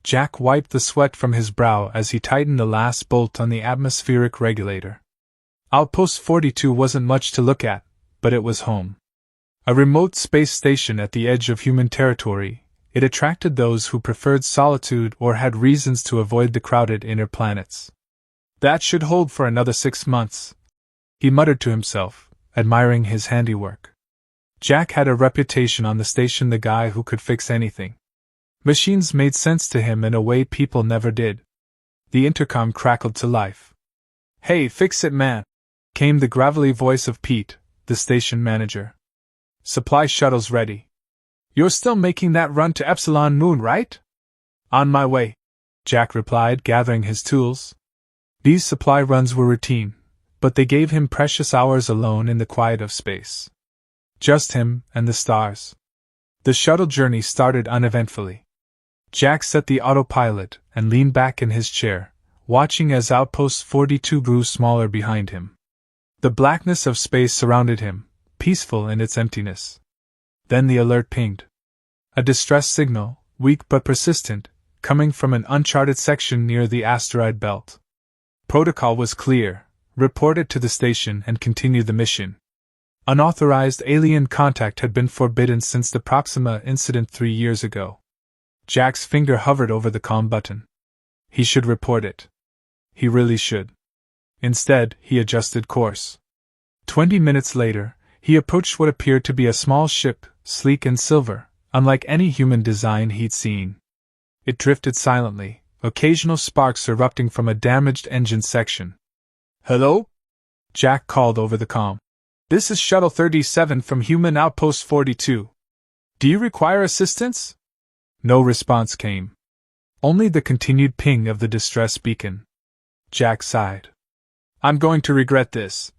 Jack wiped the sweat from his brow as he tightened the last bolt on the atmospheric regulator. Outpost 42 wasn't much to look at, but it was home. A remote space station at the edge of human territory, it attracted those who preferred solitude or had reasons to avoid the crowded inner planets. That should hold for another 6 months, he muttered to himself, admiring his handiwork. Jack had a reputation on the station, the guy who could fix anything. Machines made sense to him in a way people never did. The intercom crackled to life. "Hey, fix it, man," came the gravelly voice of Pete, the station manager. "Supply shuttle's ready. You're still making that run to Epsilon Moon, right?" "On my way," Jack replied, gathering his tools. These supply runs were routine, but they gave him precious hours alone in the quiet of space. Just him and the stars. The shuttle journey started uneventfully. Jack set the autopilot and leaned back in his chair, watching as Outpost 42 grew smaller behind him. The blackness of space surrounded him, peaceful in its emptiness. Then the alert pinged. A distress signal, weak but persistent, coming from an uncharted section near the asteroid belt. Protocol was clear: report it to the station and continue the mission. Unauthorized alien contact had been forbidden since the Proxima incident 3 years ago. Jack's finger hovered over the comm button. He should report it. He really should. Instead, he adjusted course. 20 minutes later, he approached what appeared to be a small ship, sleek and silver, unlike any human design he'd seen. It drifted silently, occasional sparks erupting from a damaged engine section. "Hello?" Jack called over the comm. "This is Shuttle 37 from Human Outpost 42. Do you require assistance?" No response came. Only the continued ping of the distress beacon. Jack sighed. "I'm going to regret this,"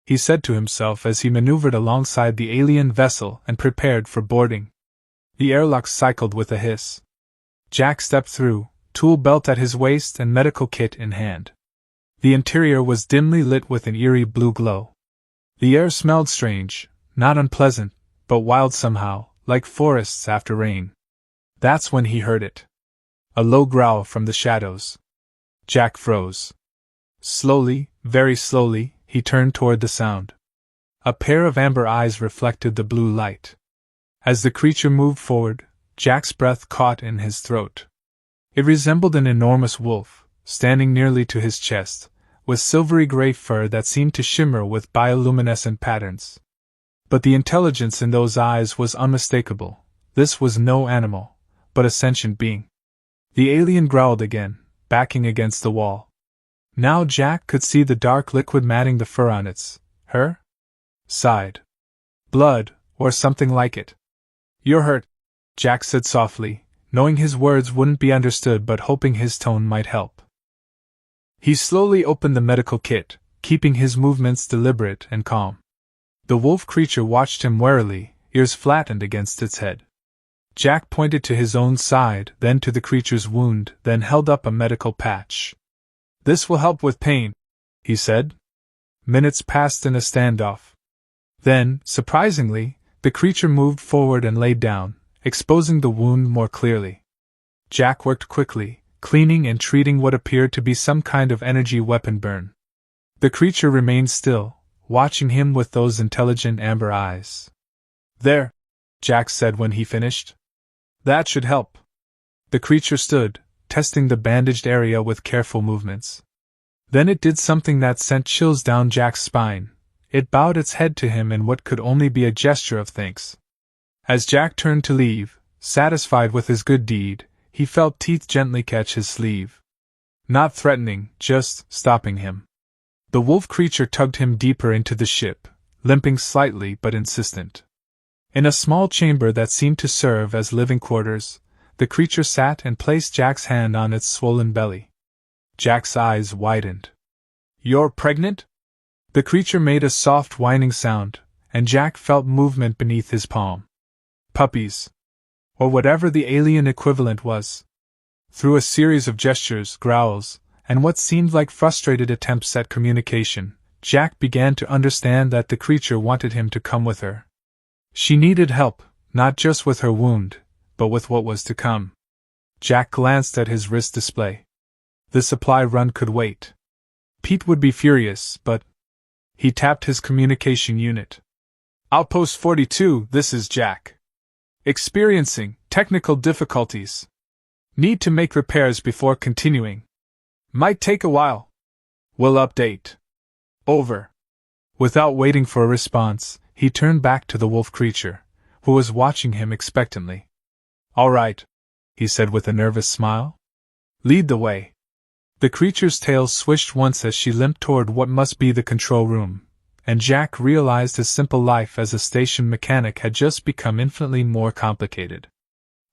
he said to himself as he maneuvered alongside the alien vessel and prepared for boarding. The airlock cycled with a hiss. Jack stepped through, tool belt at his waist and medical kit in hand. The interior was dimly lit with an eerie blue glow. The air smelled strange, not unpleasant, but wild somehow, like forests after rain. That's when he heard it. A low growl from the shadows. Jack froze. Slowly, very slowly, he turned toward the sound. A pair of amber eyes reflected the blue light. As the creature moved forward, Jack's breath caught in his throat. It resembled an enormous wolf, standing nearly to his chest, with silvery gray fur that seemed to shimmer with bioluminescent patterns. But the intelligence in those eyes was unmistakable. This was no animal, but a sentient being. The alien growled again, backing against the wall. Now Jack could see the dark liquid matting the fur on its, her side. Blood, or something like it. "You're hurt," Jack said softly, knowing his words wouldn't be understood but hoping his tone might help. He slowly opened the medical kit, keeping his movements deliberate and calm. The wolf creature watched him warily, ears flattened against its head. Jack pointed to his own side, then to the creature's wound, then held up a medical patch. "This will help with pain," he said. Minutes passed in a standoff. Then, surprisingly, the creature moved forward and laid down, exposing the wound more clearly. Jack worked quickly, cleaning and treating what appeared to be some kind of energy weapon burn. The creature remained still, watching him with those intelligent amber eyes. "There," Jack said when he finished. "That should help." The creature stood, testing the bandaged area with careful movements. Then it did something that sent chills down Jack's spine. It bowed its head to him in what could only be a gesture of thanks. As Jack turned to leave, satisfied with his good deed, he felt teeth gently catch his sleeve. Not threatening, just stopping him. The wolf creature tugged him deeper into the ship, limping slightly but insistent. In a small chamber that seemed to serve as living quarters, the creature sat and placed Jack's hand on its swollen belly. Jack's eyes widened. "You're pregnant?" The creature made a soft whining sound, and Jack felt movement beneath his palm. "Puppies." Or whatever the alien equivalent was. Through a series of gestures, growls, and what seemed like frustrated attempts at communication, Jack began to understand that the creature wanted him to come with her. She needed help, not just with her wound, but with what was to come. Jack glanced at his wrist display. The supply run could wait. Pete would be furious, but... He tapped his communication unit. Outpost 42, this is Jack. Experiencing technical difficulties. Need to make repairs before continuing. Might take a while. Will update. Over. Without waiting for a response, he turned back to the wolf creature, who was watching him expectantly. All right, he said with a nervous smile. Lead the way. The creature's tail swished once as she limped toward what must be the control room, and Jack realized his simple life as a station mechanic had just become infinitely more complicated.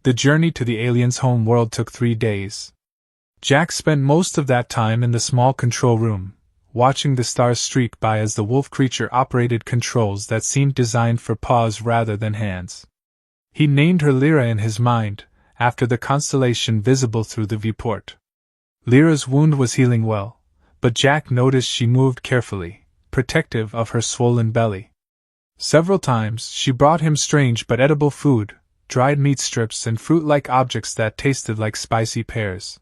The journey to the alien's home world took 3 days. Jack spent most of that time in the small control room, watching the stars streak by as the wolf creature operated controls that seemed designed for paws rather than hands. He named her Lyra in his mind, after the constellation visible through the viewport. Lyra's wound was healing well, but Jack noticed she moved carefully, protective of her swollen belly. Several times she brought him strange but edible food, dried meat strips and fruit-like objects that tasted like spicy pears.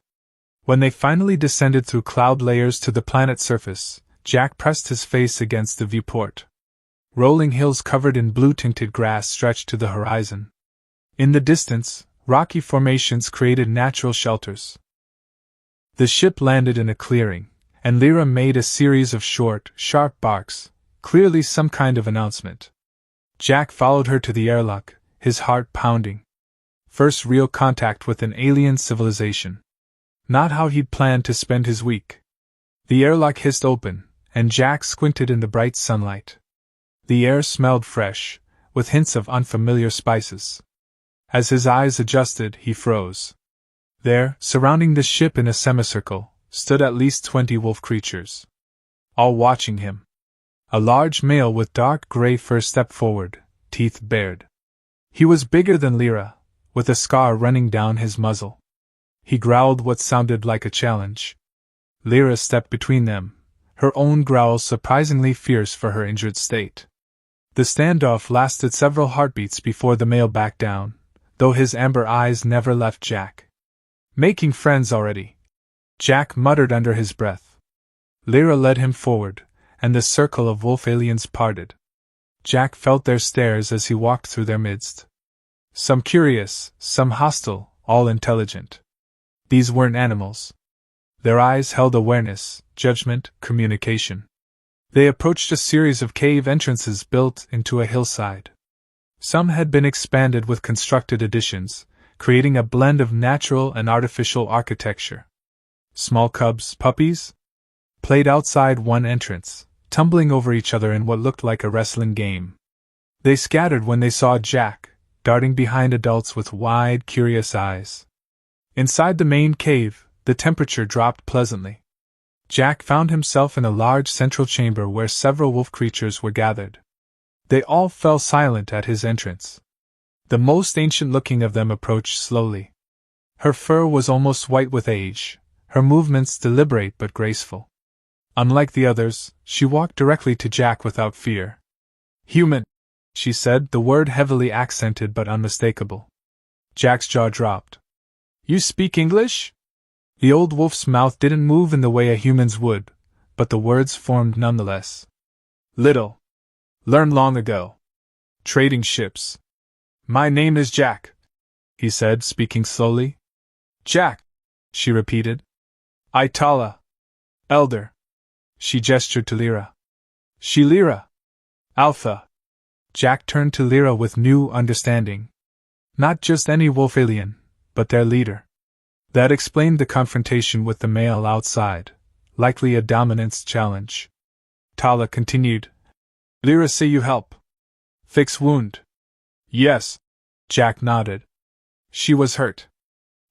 When they finally descended through cloud layers to the planet's surface, Jack pressed his face against the viewport. Rolling hills covered in blue-tinted grass stretched to the horizon. In the distance, rocky formations created natural shelters. The ship landed in a clearing, and Lyra made a series of short, sharp barks, clearly some kind of announcement. Jack followed her to the airlock, his heart pounding. First real contact with an alien civilization. Not how he'd planned to spend his week. The airlock hissed open, and Jack squinted in the bright sunlight. The air smelled fresh, with hints of unfamiliar spices. As his eyes adjusted, he froze. There, surrounding the ship in a semicircle, stood at least 20 wolf creatures. All watching him. A large male with dark gray fur stepped forward, teeth bared. He was bigger than Lyra, with a scar running down his muzzle. He growled what sounded like a challenge. Lyra stepped between them, her own growl surprisingly fierce for her injured state. The standoff lasted several heartbeats before the male backed down, though his amber eyes never left Jack. Making friends already, Jack muttered under his breath. Lyra led him forward, and the circle of wolf aliens parted. Jack felt their stares as he walked through their midst. Some curious, some hostile, all intelligent. These weren't animals. Their eyes held awareness, judgment, communication. They approached a series of cave entrances built into a hillside. Some had been expanded with constructed additions, creating a blend of natural and artificial architecture. Small cubs, puppies, played outside one entrance, tumbling over each other in what looked like a wrestling game. They scattered when they saw Jack, darting behind adults with wide, curious eyes. Inside the main cave, the temperature dropped pleasantly. Jack found himself in a large central chamber where several wolf creatures were gathered. They all fell silent at his entrance. The most ancient-looking of them approached slowly. Her fur was almost white with age, her movements deliberate but graceful. Unlike the others, she walked directly to Jack without fear. "Human," she said, the word heavily accented but unmistakable. Jack's jaw dropped. "You speak English?" The old wolf's mouth didn't move in the way a human's would, but the words formed nonetheless. "Little. Learned long ago. Trading ships. My name is Jack," he said, speaking slowly. "Jack," she repeated. "Itala. Elder." She gestured to Lyra. "She Lyra. Alpha." Jack turned to Lyra with new understanding. Not just any wolf alien, but their leader. That explained the confrontation with the male outside, likely a dominance challenge. Tala continued. "Lyra say you help. Fix wound." "Yes." Jack nodded. "She was hurt."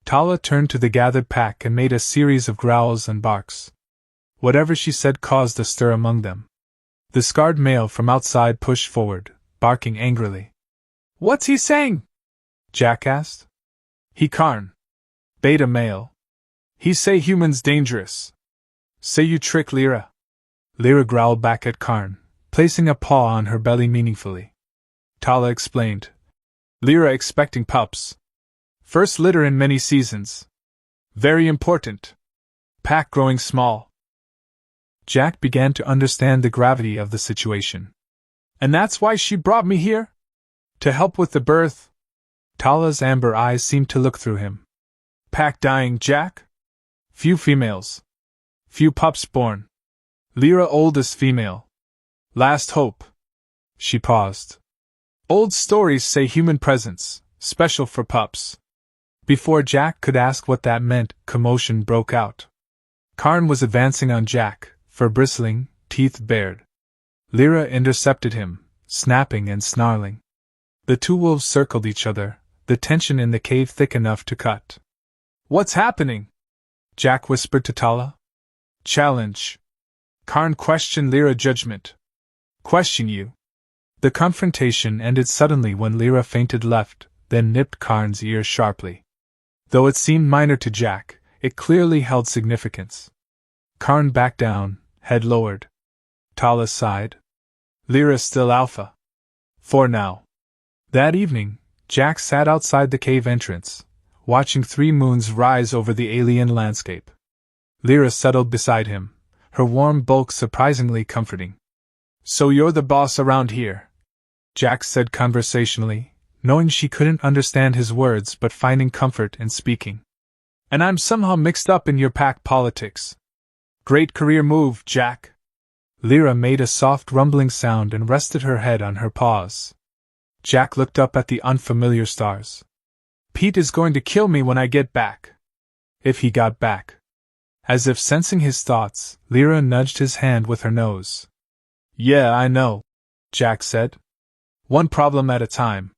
Tala turned to the gathered pack and made a series of growls and barks. Whatever she said caused a stir among them. The scarred male from outside pushed forward, barking angrily. "What's he saying?" Jack asked. "He Karn. Beta male. He say humans dangerous. Say you trick Lyra." Lyra growled back at Karn, placing a paw on her belly meaningfully. Tala explained. "Lyra expecting pups. First litter in many seasons. Very important. Pack growing small. Jack began to understand the gravity of the situation. And that's why she brought me here? To help with the birth? Tala's amber eyes seemed to look through him. Pack dying, Jack? Few females. Few pups born. Lyra oldest female. Last hope. She paused. Old stories say human presence, special for pups. Before Jack could ask what that meant, commotion broke out. Karn was advancing on Jack, fur bristling, teeth bared. Lyra intercepted him, snapping and snarling. The two wolves circled each other, the tension in the cave thick enough to cut. What's happening? Jack whispered to Tala. Challenge. Karn questioned Lyra's judgment. Question you. The confrontation ended suddenly when Lyra fainted left, then nipped Karn's ear sharply. Though it seemed minor to Jack, it clearly held significance. Karn backed down, head lowered. Tala sighed. Lyra still alpha. For now. That evening, Jack sat outside the cave entrance, watching 3 moons rise over the alien landscape. Lyra settled beside him, her warm bulk surprisingly comforting. So you're the boss around here, Jack said conversationally, knowing she couldn't understand his words but finding comfort in speaking. And I'm somehow mixed up in your pack politics. Great career move, Jack. Lyra made a soft rumbling sound and rested her head on her paws. Jack looked up at the unfamiliar stars. Pete is going to kill me when I get back. If he got back. As if sensing his thoughts, Lyra nudged his hand with her nose. Yeah, I know, Jack said. One problem at a time.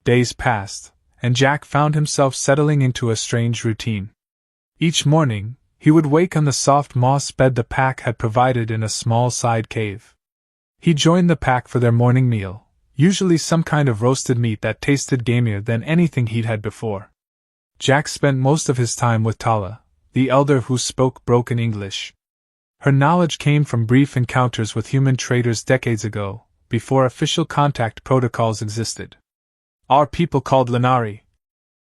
Days passed, and Jack found himself settling into a strange routine. Each morning, he would wake on the soft moss bed the pack had provided in a small side cave. He joined the pack for their morning meal, usually some kind of roasted meat that tasted gamier than anything he'd had before. Jack spent most of his time with Tala, the elder who spoke broken English. Her knowledge came from brief encounters with human traders decades ago, before official contact protocols existed. Our people called Lanari,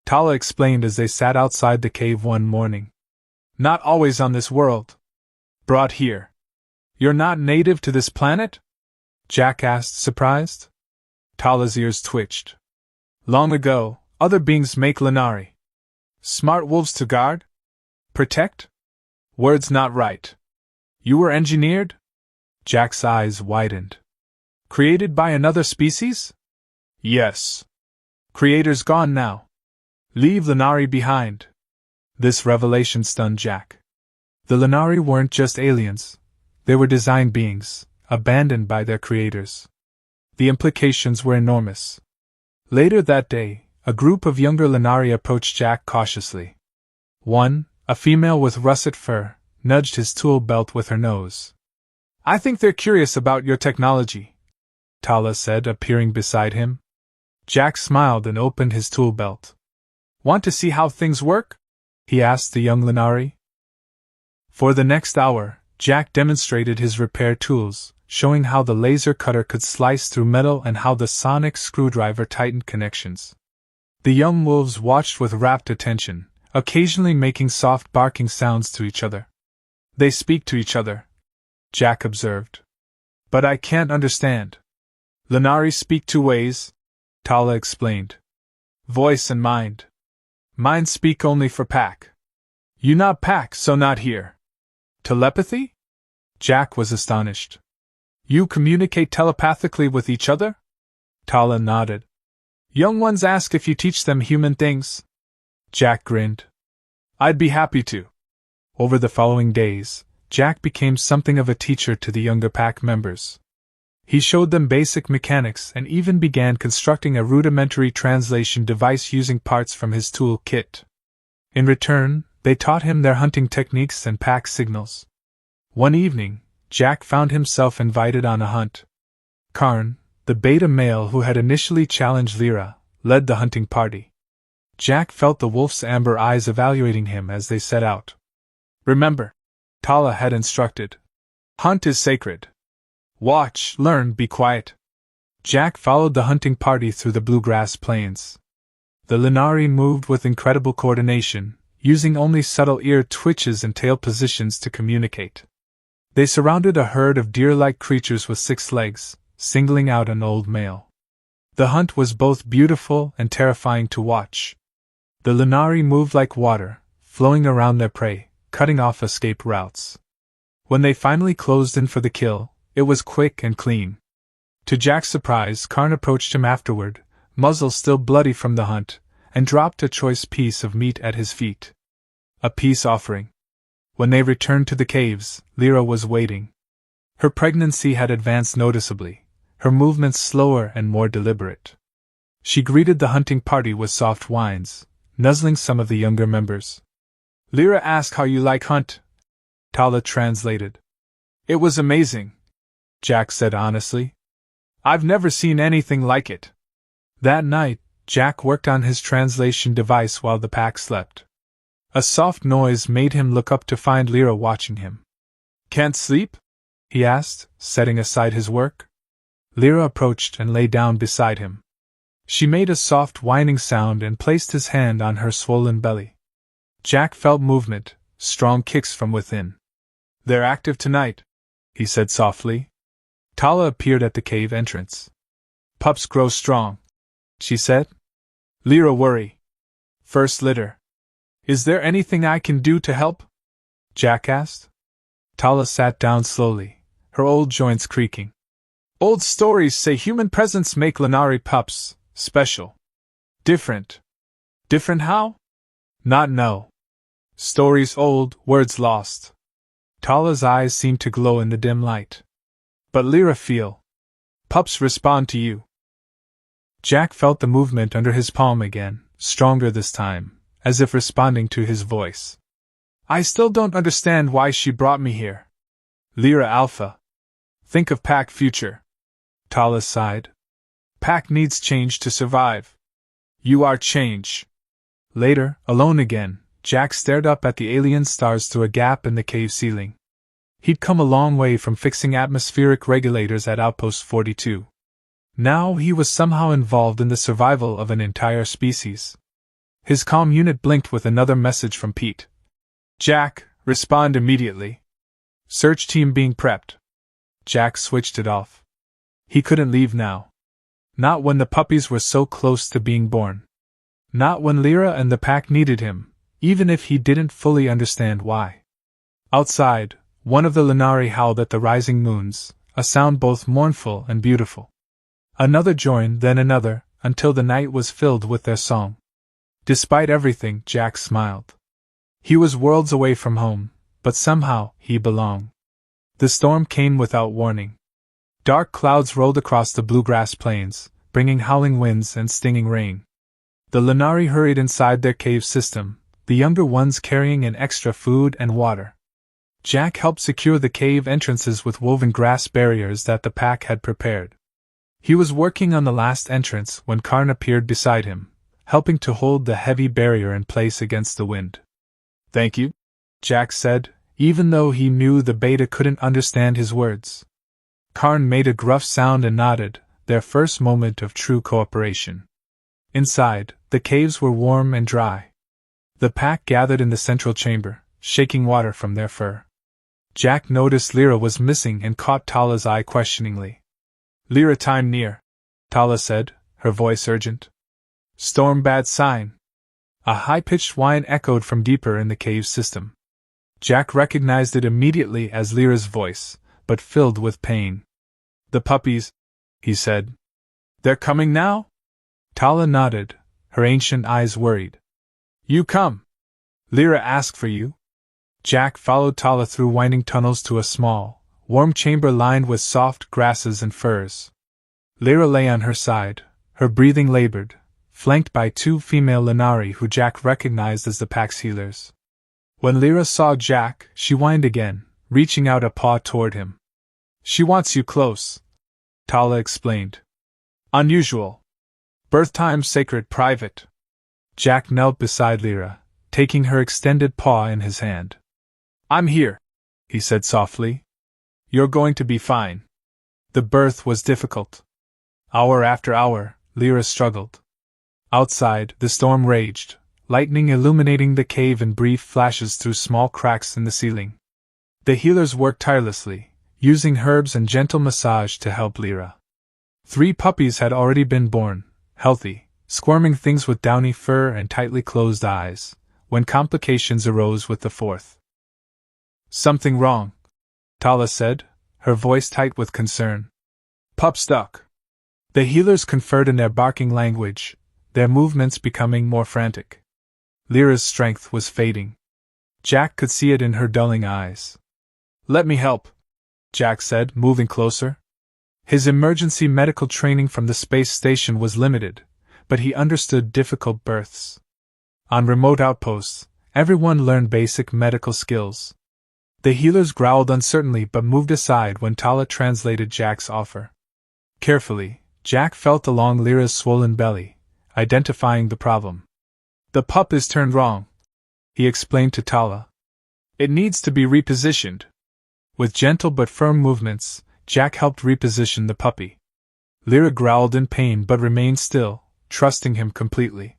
Tala explained as they sat outside the cave one morning. Not always on this world. Brought here. You're not native to this planet? Jack asked, surprised. Tala's ears twitched. Long ago, other beings make Lanari. Smart wolves to guard? Protect? Words not right. You were engineered? Jack's eyes widened. Created by another species? Yes. Creator's gone now. Leave Lanari behind. This revelation stunned Jack. The Lanari weren't just aliens. They were designed beings, abandoned by their creators. The implications were enormous. Later that day, a group of younger Lanari approached Jack cautiously. One, a female with russet fur, nudged his tool belt with her nose. I think they're curious about your technology, Tala said, appearing beside him. Jack smiled and opened his tool belt. Want to see how things work? He asked the young Lanari. For the next hour, Jack demonstrated his repair tools, showing how the laser cutter could slice through metal and how the sonic screwdriver tightened connections. The young wolves watched with rapt attention, occasionally making soft barking sounds to each other. They speak to each other, Jack observed. But I can't understand. Lanari speak 2 ways, Tala explained. Voice and mind. Mind speak only for pack. You not pack, so not here. Telepathy? Jack was astonished. You communicate telepathically with each other? Tala nodded. Young ones ask if you teach them human things. Jack grinned. I'd be happy to. Over the following days, Jack became something of a teacher to the younger pack members. He showed them basic mechanics and even began constructing a rudimentary translation device using parts from his tool kit. In return, they taught him their hunting techniques and pack signals. One evening, Jack found himself invited on a hunt. Karn, the beta male who had initially challenged Lyra, led the hunting party. Jack felt the wolf's amber eyes evaluating him as they set out. Remember, Tala had instructed. Hunt is sacred. Watch, learn, be quiet. Jack followed the hunting party through the bluegrass plains. The Lunari moved with incredible coordination, using only subtle ear twitches and tail positions to communicate. They surrounded a herd of deer-like creatures with 6 legs, singling out an old male. The hunt was both beautiful and terrifying to watch. The Lunari moved like water, flowing around their prey, cutting off escape routes. When they finally closed in for the kill, it was quick and clean. To Jack's surprise, Karn approached him afterward, muzzle still bloody from the hunt, and dropped a choice piece of meat at his feet. A peace offering. When they returned to the caves, Lyra was waiting. Her pregnancy had advanced noticeably, her movements slower and more deliberate. She greeted the hunting party with soft whines, nuzzling some of the younger members. Lyra asked how you like hunt. Tala translated. It was amazing, Jack said honestly. I've never seen anything like it. That night, Jack worked on his translation device while the pack slept. A soft noise made him look up to find Lyra watching him. Can't sleep? He asked, setting aside his work. Lyra approached and lay down beside him. She made a soft whining sound and placed his hand on her swollen belly. Jack felt movement, strong kicks from within. They're active tonight, he said softly. Tala appeared at the cave entrance. Pups grow strong, she said. Lyra worry. First litter. Is there anything I can do to help? Jack asked. Tala sat down slowly, her old joints creaking. Old stories say human presence make Lunari pups special. Different. Different how? Not know. Stories old, words lost. Tala's eyes seemed to glow in the dim light. But Lyra feel. Pups respond to you. Jack felt the movement under his palm again, stronger this time, as if responding to his voice. I still don't understand why she brought me here. Lyra Alpha. Think of Pack future. Tala sighed. Pack needs change to survive. You are change. Later, alone again, Jack stared up at the alien stars through a gap in the cave ceiling. He'd come a long way from fixing atmospheric regulators at Outpost 42. Now he was somehow involved in the survival of an entire species. His comm unit blinked with another message from Pete. Jack, respond immediately. Search team being prepped. Jack switched it off. He couldn't leave now. Not when the puppies were so close to being born. Not when Lyra and the pack needed him, even if he didn't fully understand why. Outside, one of the Lunari howled at the rising moons, a sound both mournful and beautiful. Another joined, then another, until the night was filled with their song. Despite everything, Jack smiled. He was worlds away from home, but somehow he belonged. The storm came without warning. Dark clouds rolled across the bluegrass plains, bringing howling winds and stinging rain. The Lunari hurried inside their cave system, the younger ones carrying in extra food and water. Jack helped secure the cave entrances with woven grass barriers that the pack had prepared. He was working on the last entrance when Karn appeared beside him, helping to hold the heavy barrier in place against the wind. Thank you, Jack said, even though he knew the beta couldn't understand his words. Karn made a gruff sound and nodded, their first moment of true cooperation. Inside, the caves were warm and dry. The pack gathered in the central chamber, shaking water from their fur. Jack noticed Lyra was missing and caught Tala's eye questioningly. Lyra, time near, Tala said, her voice urgent. Storm bad sign. A high-pitched whine echoed from deeper in the cave system. Jack recognized it immediately as Lyra's voice, but filled with pain. The puppies, he said. They're coming now? Tala nodded, her ancient eyes worried. You come. Lyra asked for you. Jack followed Tala through winding tunnels to a small, warm chamber lined with soft grasses and furs. Lyra lay on her side, her breathing labored, flanked by 2 female Lunari who Jack recognized as the pack's healers. When Lyra saw Jack, she whined again, reaching out a paw toward him. She wants you close, Tala explained. Unusual. Birth time sacred private. Jack knelt beside Lyra, taking her extended paw in his hand. I'm here, he said softly. You're going to be fine. The birth was difficult. Hour after hour, Lyra struggled. Outside, the storm raged, lightning illuminating the cave in brief flashes through small cracks in the ceiling. The healers worked tirelessly, using herbs and gentle massage to help Lyra. 3 puppies had already been born, healthy, squirming things with downy fur and tightly closed eyes, when complications arose with the 4th. "Something wrong," Tala said, her voice tight with concern. "Pup stuck." The healers conferred in their barking language, their movements becoming more frantic. Lyra's strength was fading. Jack could see it in her dulling eyes. "Let me help," Jack said, moving closer. His emergency medical training from the space station was limited, but he understood difficult births. On remote outposts, everyone learned basic medical skills. The healers growled uncertainly but moved aside when Tala translated Jack's offer. Carefully, Jack felt along Lyra's swollen belly, identifying the problem. "The pup is turned wrong," he explained to Tala. "It needs to be repositioned." With gentle but firm movements, Jack helped reposition the puppy. Lyra growled in pain but remained still, trusting him completely.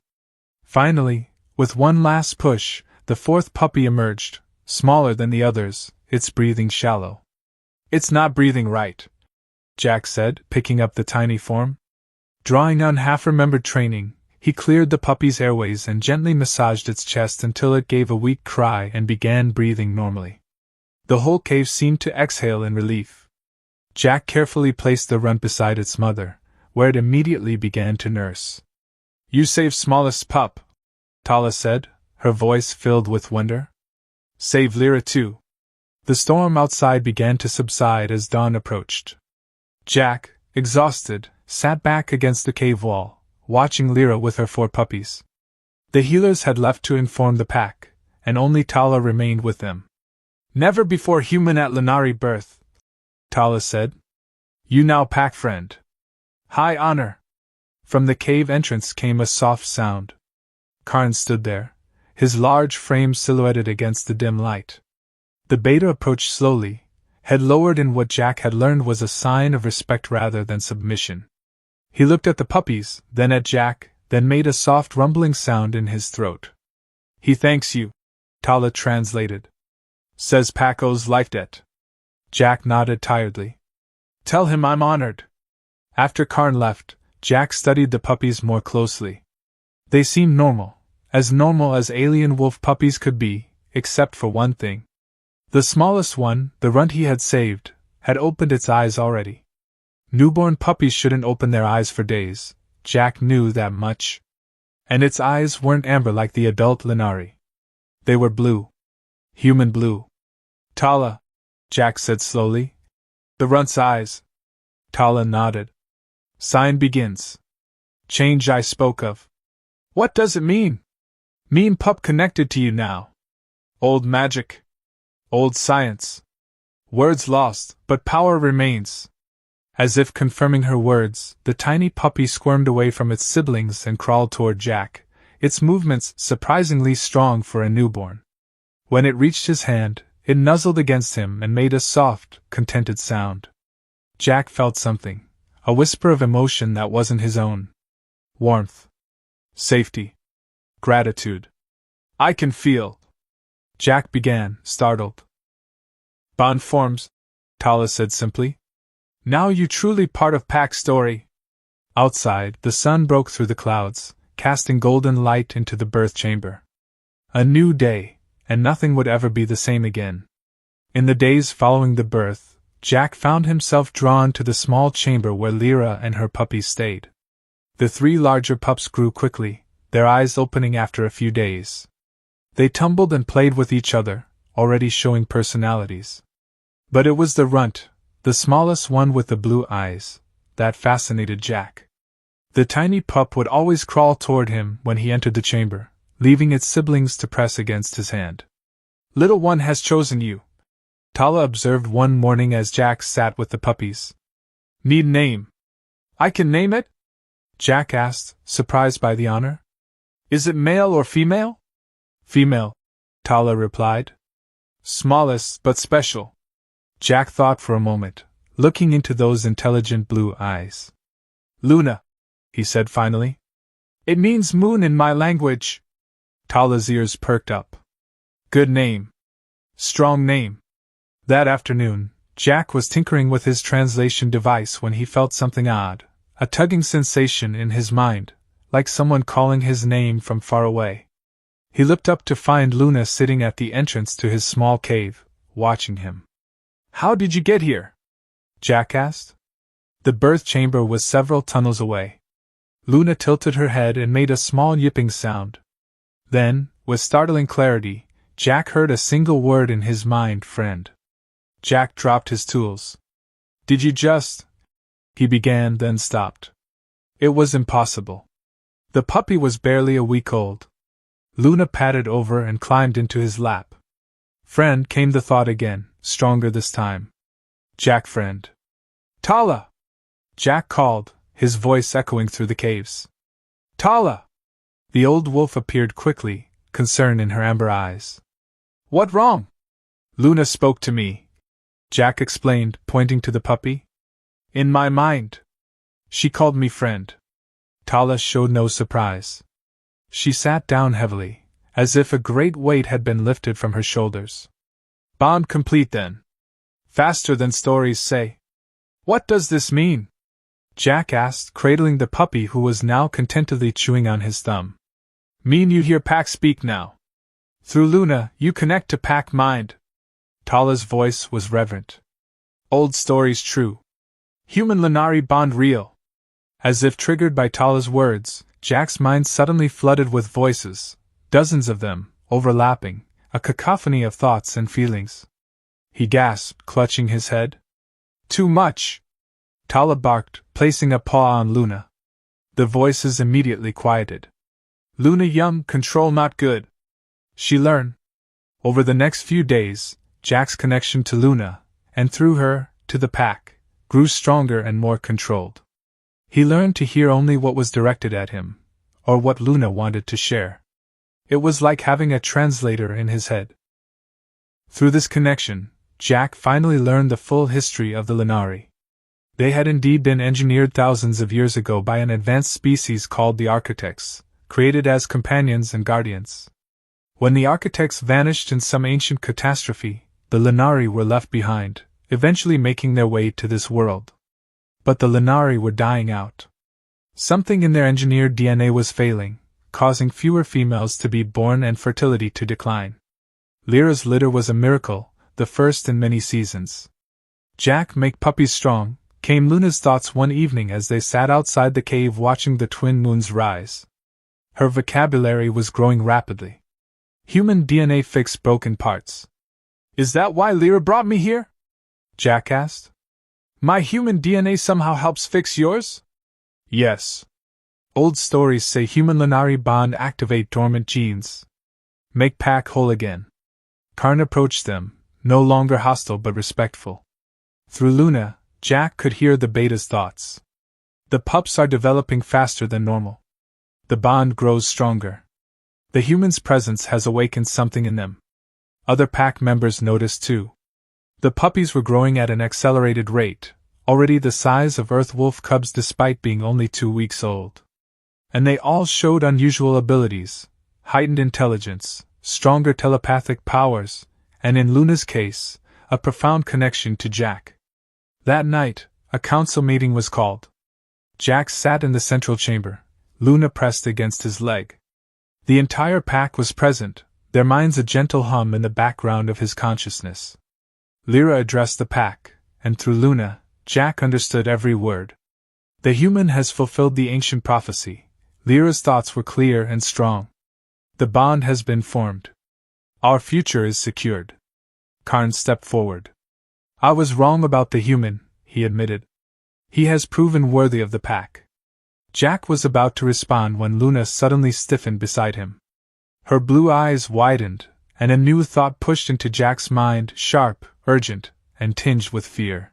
Finally, with one last push, the 4th puppy emerged, smaller than the others, its breathing shallow. "It's not breathing right," Jack said, picking up the tiny form. Drawing on half-remembered training, he cleared the puppy's airways and gently massaged its chest until it gave a weak cry and began breathing normally. The whole cave seemed to exhale in relief. Jack carefully placed the runt beside its mother, where it immediately began to nurse. "You saved smallest pup," Tala said, her voice filled with wonder. "Save Lyra too." The storm outside began to subside as dawn approached. Jack, exhausted, sat back against the cave wall, watching Lyra with her 4 puppies. The healers had left to inform the pack, and only Tala remained with them. "Never before human at Lunari birth," Tala said. "You now pack friend. High honor." From the cave entrance came a soft sound. Karn stood there, his large frame silhouetted against the dim light. The beta approached slowly, head lowered in what Jack had learned was a sign of respect rather than submission. He looked at the puppies, then at Jack, then made a soft rumbling sound in his throat. "He thanks you," Tala translated. "Says Paco's life debt." Jack nodded tiredly. "Tell him I'm honored." After Karn left, Jack studied the puppies more closely. They seemed normal as alien wolf puppies could be, except for one thing. The smallest one, the runt he had saved, had opened its eyes already. Newborn puppies shouldn't open their eyes for days, Jack knew that much. And its eyes weren't amber like the adult Lunari. They were blue. Human blue. "Tala," Jack said slowly. "The runt's eyes." Tala nodded. "Sign begins. Change I spoke of." "What does it mean?" "Mean pup connected to you now. Old magic. Old science. Words lost, but power remains." As if confirming her words, the tiny puppy squirmed away from its siblings and crawled toward Jack, its movements surprisingly strong for a newborn. When it reached his hand, it nuzzled against him and made a soft, contented sound. Jack felt something, a whisper of emotion that wasn't his own. Warmth. Safety. Gratitude. "I can feel," Jack began, startled. "Bond forms," Tala said simply. "Now you truly part of Pack's story." Outside, the sun broke through the clouds, casting golden light into the birth chamber. A new day, and nothing would ever be the same again. In the days following the birth, Jack found himself drawn to the small chamber where Lyra and her puppies stayed. The 3 larger pups grew quickly, their eyes opening after a few days. They tumbled and played with each other, already showing personalities. But it was the runt, the smallest one with the blue eyes, that fascinated Jack. The tiny pup would always crawl toward him when he entered the chamber, leaving its siblings to press against his hand. "Little one has chosen you," Tala observed one morning as Jack sat with the puppies. "Need name." "I can name it?" Jack asked, surprised by the honor. "Is it male or female?" "Female," Tala replied. "Smallest but special." Jack thought for a moment, looking into those intelligent blue eyes. "Luna," he said finally. It means moon in my language. Tala's ears perked up. Good name. Strong name. That afternoon, Jack was tinkering with his translation device when he felt something odd, a tugging sensation in his mind, like someone calling his name from far away. He looked up to find Luna sitting at the entrance to his small cave, watching him. How did you get here? Jack asked. The birth chamber was several tunnels away. Luna tilted her head and made a small yipping sound. Then, with startling clarity, Jack heard a single word in his mind: friend. Jack dropped his tools. Did you just... he began, then stopped. It was impossible. The puppy was barely a week old. Luna padded over and climbed into his lap. Friend, came the thought again, stronger this time. Jack, friend. Tala! Jack called, his voice echoing through the caves. Tala! The old wolf appeared quickly, concern in her amber eyes. What wrong? Luna spoke to me, Jack explained, pointing to the puppy. In my mind. She called me friend. Tala showed no surprise. She sat down heavily, as if a great weight had been lifted from her shoulders. Bond complete then. Faster than stories say. What does this mean? Jack asked, cradling the puppy who was now contentedly chewing on his thumb. Mean you hear Pack speak now. Through Luna, you connect to Pack mind. Tala's voice was reverent. Old stories true. Human Lunari bond real. As if triggered by Tala's words, Jack's mind suddenly flooded with voices, dozens of them, overlapping, a cacophony of thoughts and feelings. He gasped, clutching his head. Too much! Tala barked, placing a paw on Luna. The voices immediately quieted. Luna young, control not good. She learn. Over the next few days, Jack's connection to Luna, and through her, to the pack, grew stronger and more controlled. He learned to hear only what was directed at him, or what Luna wanted to share. It was like having a translator in his head. Through this connection, Jack finally learned the full history of the Lunari. They had indeed been engineered thousands of years ago by an advanced species called the Architects, created as companions and guardians. When the Architects vanished in some ancient catastrophe, the Lunari were left behind, eventually making their way to this world. But the Lunari were dying out. Something in their engineered DNA was failing, causing fewer females to be born and fertility to decline. Lyra's litter was a miracle, the first in many seasons. Jack make puppies strong, came Luna's thoughts one evening as they sat outside the cave watching the twin moons rise. Her vocabulary was growing rapidly. Human DNA fixed broken parts. Is that why Lyra brought me here? Jack asked. My human DNA somehow helps fix yours? Yes. Old stories say human Lunari bond activate dormant genes. Make Pack whole again. Karn approached them, no longer hostile but respectful. Through Luna, Jack could hear the beta's thoughts. The pups are developing faster than normal. The bond grows stronger. The human's presence has awakened something in them. Other pack members noticed too. The puppies were growing at an accelerated rate, already the size of Earth wolf cubs despite being only 2 weeks old. And they all showed unusual abilities, heightened intelligence, stronger telepathic powers, and in Luna's case, a profound connection to Jack. That night, a council meeting was called. Jack sat in the central chamber, Luna pressed against his leg. The entire pack was present, their minds a gentle hum in the background of his consciousness. Lyra addressed the pack, and through Luna, Jack understood every word. The human has fulfilled the ancient prophecy. Lyra's thoughts were clear and strong. The bond has been formed. Our future is secured. Karn stepped forward. I was wrong about the human, he admitted. He has proven worthy of the pack. Jack was about to respond when Luna suddenly stiffened beside him. Her blue eyes widened, and a new thought pushed into Jack's mind, sharp, urgent, and tinged with fear.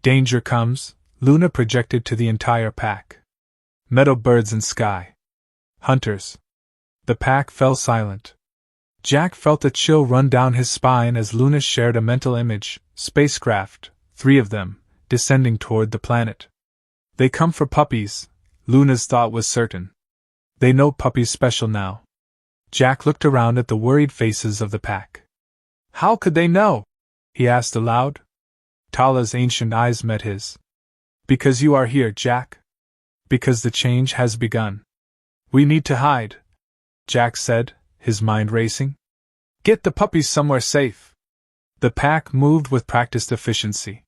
Danger comes, Luna projected to the entire pack. Meadow birds in sky. Hunters. The pack fell silent. Jack felt a chill run down his spine as Luna shared a mental image, spacecraft, 3 of them, descending toward the planet. They come for puppies, Luna's thought was certain. They know Puppy's special now. Jack looked around at the worried faces of the pack. How could they know? He asked aloud. Tala's ancient eyes met his. Because you are here, Jack. Because the change has begun. We need to hide, Jack said, his mind racing. Get the puppies somewhere safe. The pack moved with practiced efficiency.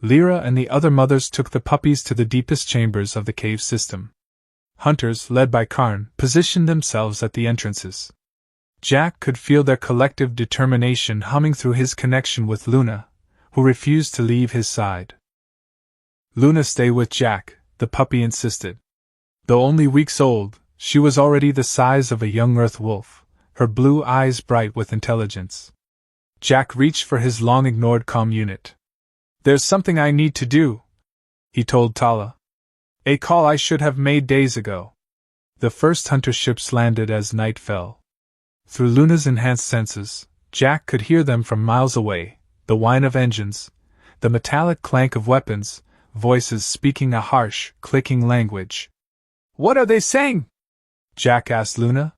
Lyra and the other mothers took the puppies to the deepest chambers of the cave system. Hunters, led by Karn, positioned themselves at the entrances. Jack could feel their collective determination humming through his connection with Luna, who refused to leave his side. Luna, stay with Jack, the puppy insisted. Though only weeks old, she was already the size of a young earth wolf, her blue eyes bright with intelligence. Jack reached for his long-ignored comm unit. There's something I need to do, he told Tala. A call I should have made days ago. The first hunter ships landed as night fell. Through Luna's enhanced senses, Jack could hear them from miles away, the whine of engines, the metallic clank of weapons, voices speaking a harsh, clicking language. What are they saying? Jack asked Luna.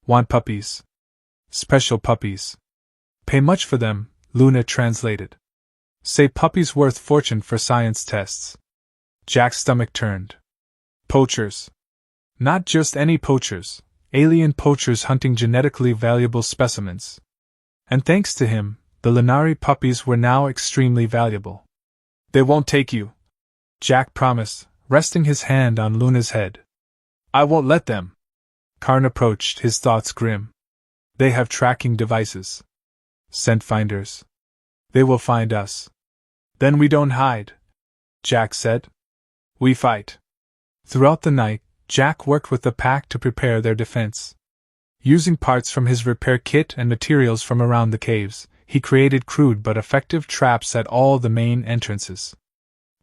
Want puppies. Special puppies. Pay much for them, Luna translated. Say puppies worth fortune for science tests. Jack's stomach turned. Poachers. Not just any poachers, alien poachers hunting genetically valuable specimens. And thanks to him, the Lenari puppies were now extremely valuable. They won't take you, Jack promised, resting his hand on Luna's head. I won't let them. Karn approached, his thoughts grim. They have tracking devices. Scent finders. They will find us. Then we don't hide, Jack said. We fight. Throughout the night, Jack worked with the pack to prepare their defense. Using parts from his repair kit and materials from around the caves, he created crude but effective traps at all the main entrances.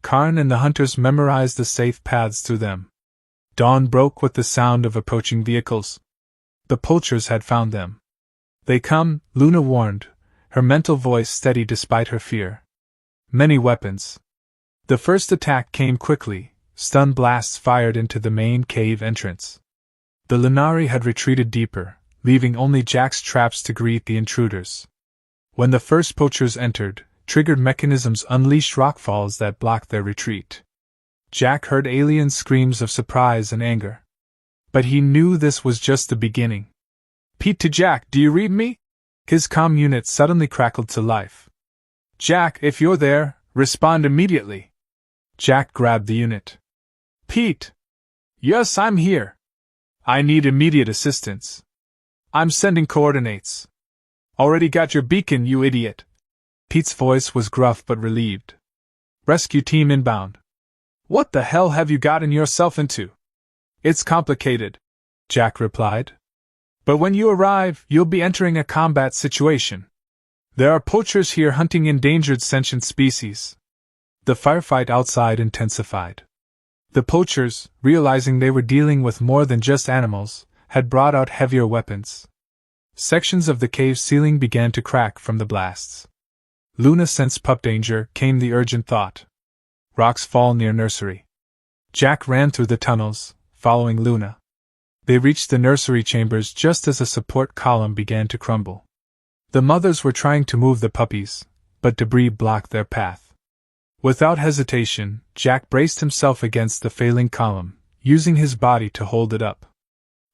Karn and the hunters memorized the safe paths through them. Dawn broke with the sound of approaching vehicles. The poachers had found them. They come, Luna warned, her mental voice steady despite her fear. Many weapons. The first attack came quickly, stun blasts fired into the main cave entrance. The Lenari had retreated deeper, leaving only Jack's traps to greet the intruders. When the first poachers entered, triggered mechanisms unleashed rockfalls that blocked their retreat. Jack heard alien screams of surprise and anger. But he knew this was just the beginning. Pete to Jack, do you read me? His comm unit suddenly crackled to life. Jack, if you're there, respond immediately. Jack grabbed the unit. Pete! Yes, I'm here. I need immediate assistance. I'm sending coordinates. Already got your beacon, you idiot. Pete's voice was gruff but relieved. Rescue team inbound. What the hell have you gotten yourself into? It's complicated, Jack replied. But when you arrive, you'll be entering a combat situation. There are poachers here hunting endangered sentient species. The firefight outside intensified. The poachers, realizing they were dealing with more than just animals, had brought out heavier weapons. Sections of the cave ceiling began to crack from the blasts. Luna sensed pup danger, came the urgent thought. Rocks fall near nursery. Jack ran through the tunnels, following Luna. They reached the nursery chambers just as a support column began to crumble. The mothers were trying to move the puppies, but debris blocked their path. Without hesitation, Jack braced himself against the failing column, using his body to hold it up.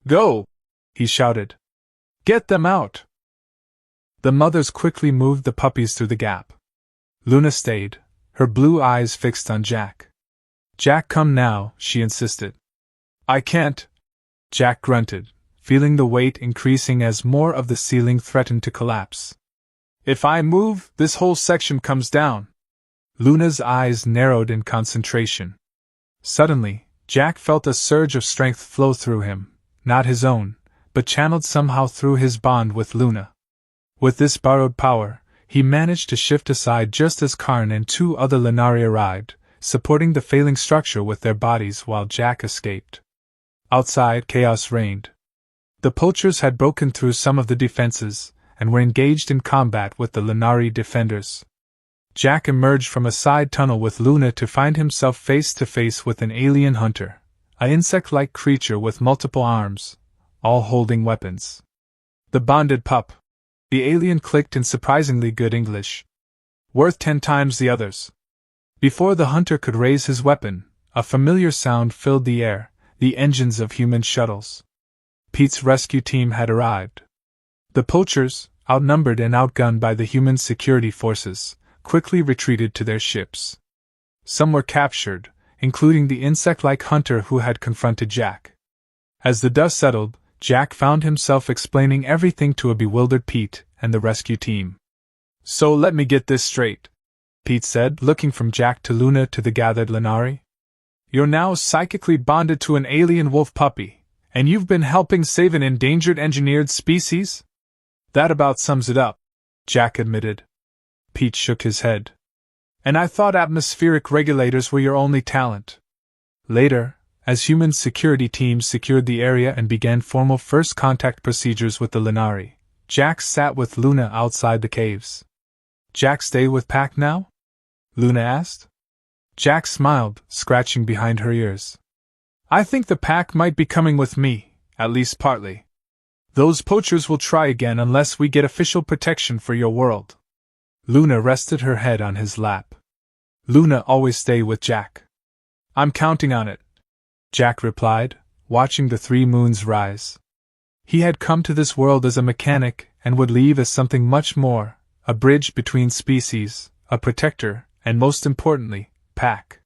Go! He shouted. Get them out! The mothers quickly moved the puppies through the gap. Luna stayed, her blue eyes fixed on Jack. Jack, come now, she insisted. I can't, Jack grunted, feeling the weight increasing as more of the ceiling threatened to collapse. If I move, this whole section comes down. Luna's eyes narrowed in concentration. Suddenly, Jack felt a surge of strength flow through him, not his own, but channeled somehow through his bond with Luna. With this borrowed power, he managed to shift aside just as Karn and two other Lenari arrived, supporting the failing structure with their bodies while Jack escaped. Outside, chaos reigned. The poachers had broken through some of the defenses, and were engaged in combat with the Lenari defenders. Jack emerged from a side tunnel with Luna to find himself face to face with an alien hunter, an insect-like creature with multiple arms, all holding weapons. The bonded pup. The alien clicked in surprisingly good English. Worth 10 times the others. Before the hunter could raise his weapon, a familiar sound filled the air, the engines of human shuttles. Pete's rescue team had arrived. The poachers, outnumbered and outgunned by the human security forces, quickly retreated to their ships. Some were captured, including the insect-like hunter who had confronted Jack. As the dust settled, Jack found himself explaining everything to a bewildered Pete and the rescue team. "So let me get this straight," Pete said, looking from Jack to Luna to the gathered Lanari. "You're now psychically bonded to an alien wolf puppy, and you've been helping save an endangered engineered species?" "That about sums it up," Jack admitted. Pete shook his head. "And I thought atmospheric regulators were your only talent." Later, as human security teams secured the area and began formal first contact procedures with the Lanari, Jack sat with Luna outside the caves. "Jack stay with Pack now?" Luna asked. Jack smiled, scratching behind her ears. "I think the Pack might be coming with me, at least partly. Those poachers will try again unless we get official protection for your world." Luna rested her head on his lap. "Luna always stay with Jack." "I'm counting on it," Jack replied, watching the 3 moons rise. He had come to this world as a mechanic and would leave as something much more, a bridge between species, a protector, and most importantly, Pack.